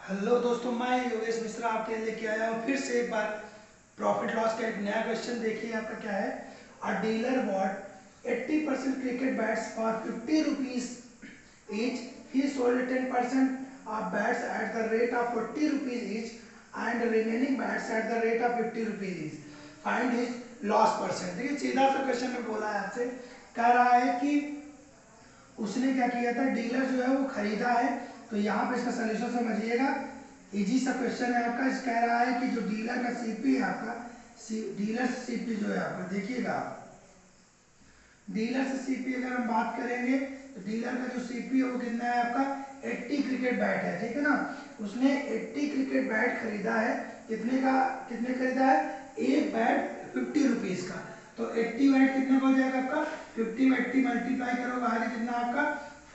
Hello दोस्तों, मैं योगेश मिश्रा आपके लिए लेके आया हूँ फिर से एक बार प्रॉफिट लॉस का एक नया क्वेश्चन। देखिए आपका क्या है। A dealer bought 80% cricket bats for 50 rupees each. He sold 10% of bats at the rate of 40 rupees each and remaining bats at the rate of 50 rupees each. Find his loss percent. देखिए सीधा सा question में बोला है आपसे, कह रहा है कि उसने क्या किया था, डीलर जो है वो खरीदा है। तो यहाँ पे इसका सोल्यूशन समझिएगा, इजी सा क्वेश्चन है आपका। इस कह रहा है कि जो डीलर का सीपी है आपका, डीलर सीपी जो है आपका, देखिएगा डीलर से सीपी अगर हम बात करेंगे तो डीलर का जो सीपी है वो कितना है आपका 80 क्रिकेट बैट है, ठीक है ना। उसने 80 क्रिकेट बैट खरीदा है। कितने का, कितने खरीदा है, एक बैट 50 रुपीज का। तो 80 बैट कितने का हो जाएगा आपका, 50 में 80 मल्टीप्लाई करोगे आगे कितना आपका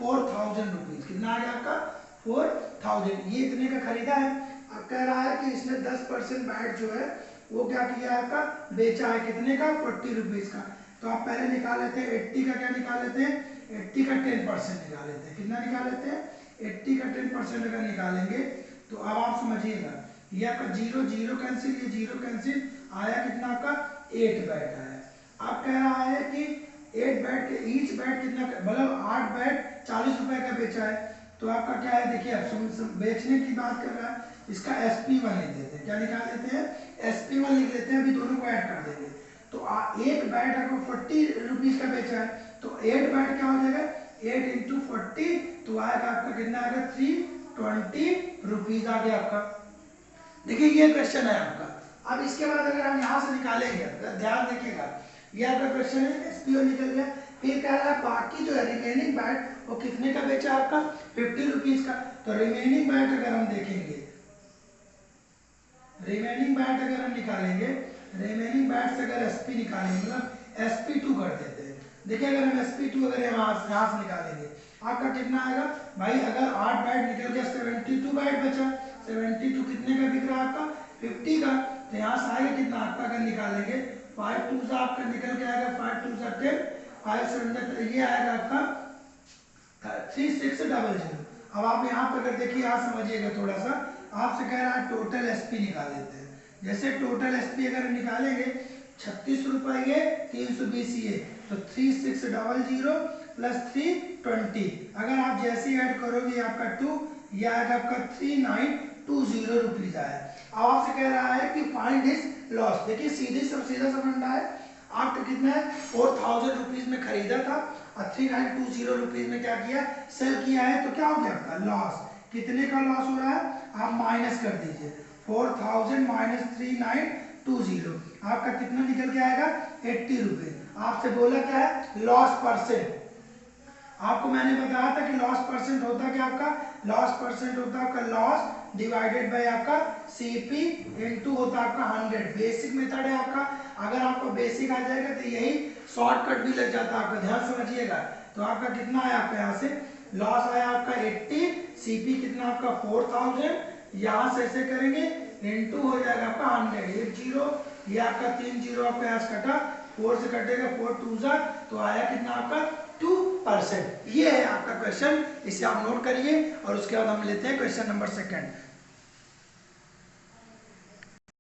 4000 रुपीज। कितना आ गया आपका 4000। ये इतने का खरीदा है। अब कह रहा है कि इसने 10% बैट जो है वो क्या किया आपका बेचा है, कितने का 40 रुपीज का। तो आप पहले निकाल लेते हैं 80 का, क्या निकाल लेते हैं 80 का 10% निकाल लेते हैं। कितना निकाल लेते हैं 80 का 10% अगर निकालेंगे तो अब आप समझिएगा, ये आपका जीरो जीरो कैंसिल, ये जीरो कैंसिल, आया कितना आपका 8 बैट आया। अब कह रहा है कि 8 बैट के ईच बैट कितना, मतलब 8 बैट 40 रुपए का बेचा है। तो आपका क्या है, देखिए आप बेचने की बात कर रहा है, इसका SP1 लिख देते हैं। क्या निकाल देते हैं SP1 लिख लेते हैं, अभी दोनों को ऐड कर देंगे। तो एक बैट अगर 40 रुपीज का बेचा है तो 8 बैट क्या हो जाएगा 8 इंटू 40, तो आएगा आपका कितना आएगा 320 रुपीज आ गया आपका। देखिए ये क्वेश्चन है आपका। अब इसके बाद अगर हम यहाँ से निकालेंगे, ध्यान देखिएगा, ये आपका क्वेश्चन है, SP1 निकल गया। फिर कह रहा है बाकी जो है रिमेनिंग बैट वो कितने का बेचा आपका 50 रुपीज का। तो रिमेनिंग बैट अगर हम देखेंगे, रिमेनिंग बैट अगर हम निकालेंगे, रिमेनिंग बैट से अगर SP निकालेंगे मतलब SP2 कर देते हैं। देखिए अगर हम SP2 अगर यहाँ से निकालेंगे आपका कितना आएगा भाई, अगर 8 बैट निकल गया 72 बैट बचा। 72 कितने का बिक रहा है आपका 50 का। तो यहाँ से आएगा कितना आपका, अगर निकालेंगे 5 2 सा आपका निकल के आएगा 5 2 सा 10, 5 7 ये आएगा आपका 3600। अब आप यहाँ पे अगर देखिए, यहाँ समझिएगा थोड़ा सा, आपसे कह रहा है टोटल SP निकाल लेते हैं। जैसे टोटल SP अगर हम निकालेंगे 36 रुपए ये 320 ये, तो 3600 प्लस 320, अगर आप जैसे ऐड करोगे आपका 2, ये आएगा आपका 3920 रुपीज आया। अब आपसे कह रहा है कि फाइंड हिज लॉस। देखिए सीधा सा फंडा है। आपका कितना है 4000 रुपीज में खरीदा था और 3920 रुपीज में क्या किया, सेल किया है। तो क्या हो गया आपका लॉस। कितने का लॉस हो रहा है, आप माइनस कर दीजिए 4000 माइनस 3920, आपका कितना निकल के आएगा 80 रुपए। आपसे बोला क्या है लॉस परसेंट। आपको मैंने बताया था कि लॉस परसेंट होता क्या आपका, लॉस परसेंट होता आपका लॉस डिवाइडेड बाय आपका CP इनटू होता आपका 100। बेसिक मेथड है आपका। अगर आपको बेसिक आ जाएगा तो यही शॉर्टकट भी लग जाता है आपका, ध्यान समझिएगा। तो आपका कितना आया आपका, यहाँ से लॉस आया आपका 80, CP कितना आपका 4000, यहाँ से ऐसे करेंगे इनटू हो जाएगा आपका 100, एक जीरो, ये आपका 3 जीरो आपका यहाँ से कटा, 4 से कटेगा 4 2 जा, तो आया कितना आपका 2%। ये है आपका क्वेश्चन, इसे आप नोट करिए और उसके बाद हम लेते हैं क्वेश्चन नंबर 2।